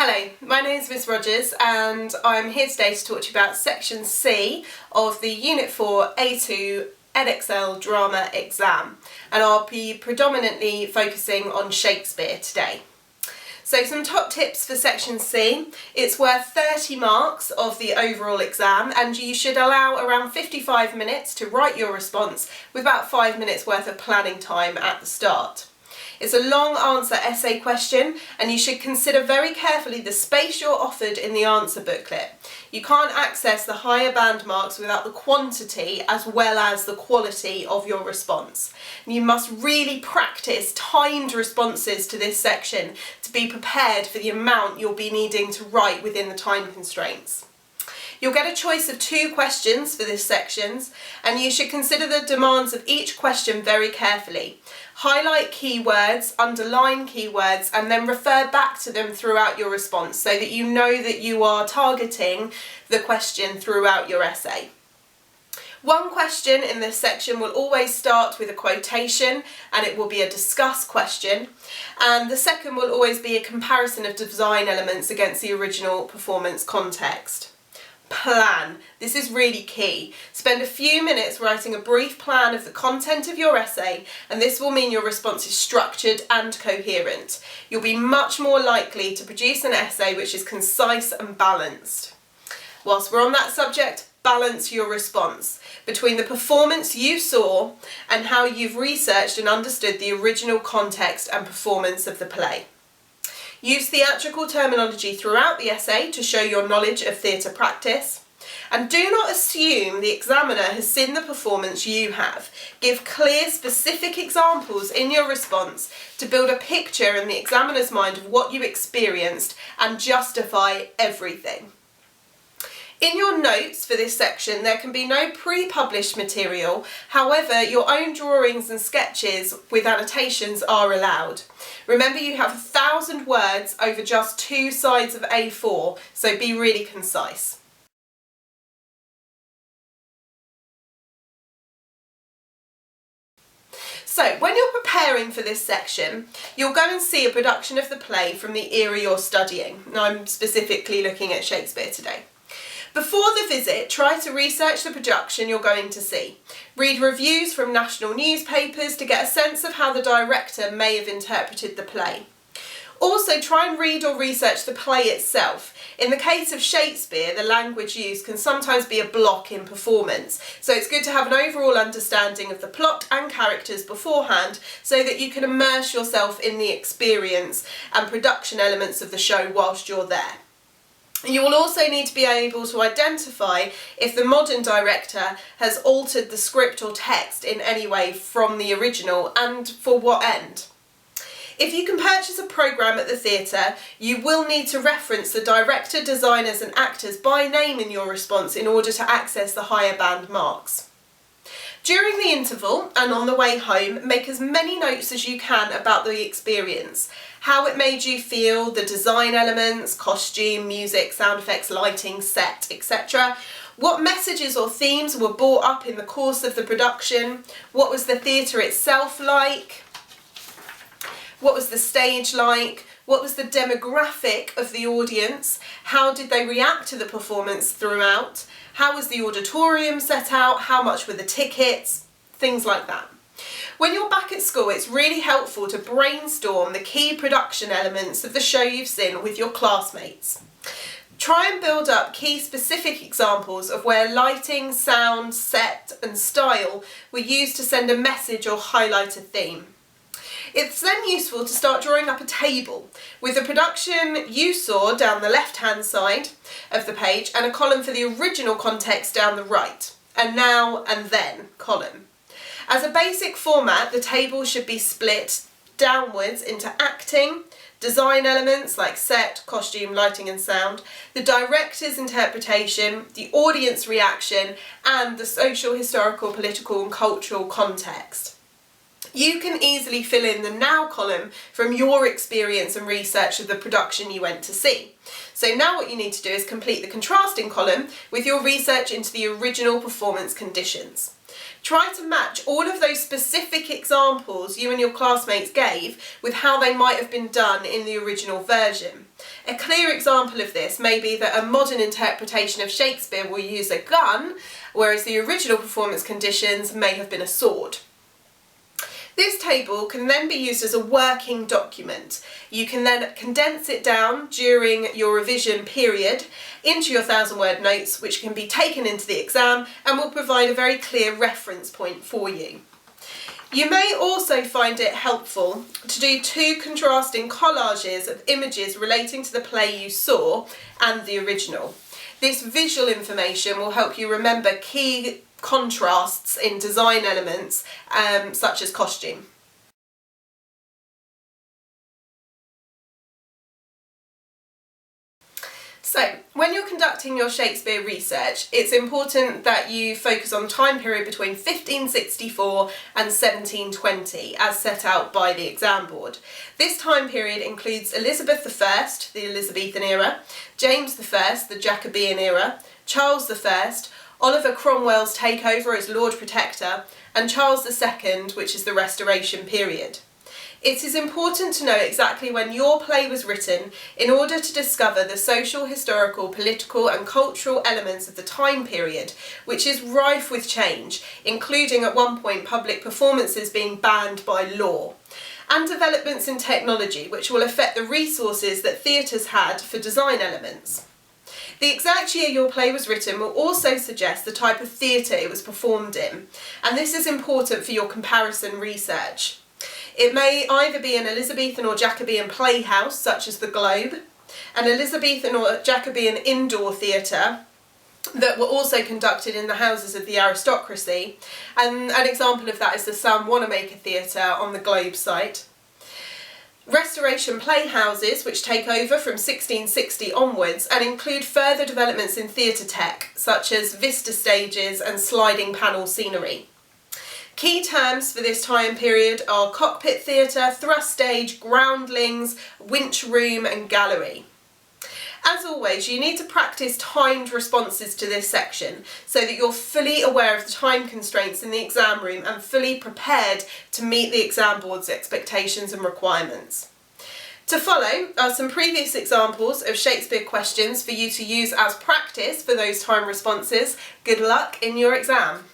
Hello, my name is Miss Rogers and I'm here today to talk to you about Section C of the Unit 4 A2 Edexcel Drama exam, and I'll be predominantly focusing on Shakespeare today. So some top tips for Section C. It's worth 30 marks of the overall exam and you should allow around 55 minutes to write your response with about 5 minutes worth of planning time at the start. It's a long answer essay question and you should consider very carefully the space you're offered in the answer booklet. You can't access the higher band marks without the quantity as well as the quality of your response. And you must really practice timed responses to this section to be prepared for the amount you'll be needing to write within the time constraints. You'll get a choice of 2 questions for this section and you should consider the demands of each question very carefully. Highlight keywords, underline keywords and then refer back to them throughout your response so that you know that you are targeting the question throughout your essay. One question in this section will always start with a quotation and it will be a discuss question, and the second will always be a comparison of design elements against the original performance context. Plan. This is really key. Spend a few minutes writing a brief plan of the content of your essay and this will mean your response is structured and coherent. You'll be much more likely to produce an essay which is concise and balanced. Whilst we're on that subject, balance your response between the performance you saw and how you've researched and understood the original context and performance of the play. Use theatrical terminology throughout the essay to show your knowledge of theatre practice. And do not assume the examiner has seen the performance you have. Give clear, specific examples in your response to build a picture in the examiner's mind of what you experienced and justify everything. In your notes for this section there can be no pre-published material, however your own drawings and sketches with annotations are allowed. Remember you have 1,000 words over just 2 sides of A4, so be really concise. So when you're preparing for this section, you'll go and see a production of the play from the era you're studying. Now I'm specifically looking at Shakespeare today. Before the visit, try to research the production you're going to see. Read reviews from national newspapers to get a sense of how the director may have interpreted the play. Also, try and read or research the play itself. In the case of Shakespeare, the language used can sometimes be a block in performance, so it's good to have an overall understanding of the plot and characters beforehand so that you can immerse yourself in the experience and production elements of the show whilst you're there. You will also need to be able to identify if the modern director has altered the script or text in any way from the original and for what end. If you can purchase a programme at the theatre, you will need to reference the director, designers and actors by name in your response in order to access the higher band marks. During the interval and on the way home, make as many notes as you can about the experience, how it made you feel, the design elements, costume, music, sound effects, lighting, set, etc. What messages or themes were brought up in the course of the production, what was the theatre itself like, what was the stage like, what was the demographic of the audience, how did they react to the performance throughout, how was the auditorium set out, how much were the tickets, things like that. When you're back at school, it's really helpful to brainstorm the key production elements of the show you've seen with your classmates. Try and build up key specific examples of where lighting, sound, set and style were used to send a message or highlight a theme. It's then useful to start drawing up a table with the production you saw down the left-hand side of the page and a column for the original context down the right, a now and then column. As a basic format, the table should be split downwards into acting, design elements like set, costume, lighting and sound, the director's interpretation, the audience reaction and the social, historical, political and cultural context. You can easily fill in the now column from your experience and research of the production you went to see. So now what you need to do is complete the contrasting column with your research into the original performance conditions. Try to match all of those specific examples you and your classmates gave with how they might have been done in the original version. A clear example of this may be that a modern interpretation of Shakespeare will use a gun, whereas the original performance conditions may have been a sword. This table can then be used as a working document. You can then condense it down during your revision period into your 1,000-word notes, which can be taken into the exam and will provide a very clear reference point for you. You may also find it helpful to do 2 contrasting collages of images relating to the play you saw and the original. This visual information will help you remember key contrasts in design elements such as costume. So, when you're conducting your Shakespeare research, it's important that you focus on the time period between 1564 and 1720, as set out by the exam board. This time period includes Elizabeth I, the Elizabethan era, James I, the Jacobean era, Charles I, Oliver Cromwell's takeover as Lord Protector, and Charles II, which is the Restoration period. It is important to know exactly when your play was written in order to discover the social, historical, political and cultural elements of the time period, which is rife with change, including at one point public performances being banned by law, and developments in technology which will affect the resources that theatres had for design elements. The exact year your play was written will also suggest the type of theatre it was performed in, and this is important for your comparison research. It may either be an Elizabethan or Jacobean playhouse, such as the Globe, an Elizabethan or Jacobean indoor theatre that were also conducted in the houses of the aristocracy, and an example of that is the Sam Wanamaker Theatre on the Globe site. Restoration playhouses, which take over from 1660 onwards and include further developments in theatre tech, such as vista stages and sliding panel scenery. Key terms for this time period are cockpit theatre, thrust stage, groundlings, winch room and gallery. As always, you need to practice timed responses to this section so that you're fully aware of the time constraints in the exam room and fully prepared to meet the exam board's expectations and requirements. To follow are some previous examples of Shakespeare questions for you to use as practice for those time responses. Good luck in your exam.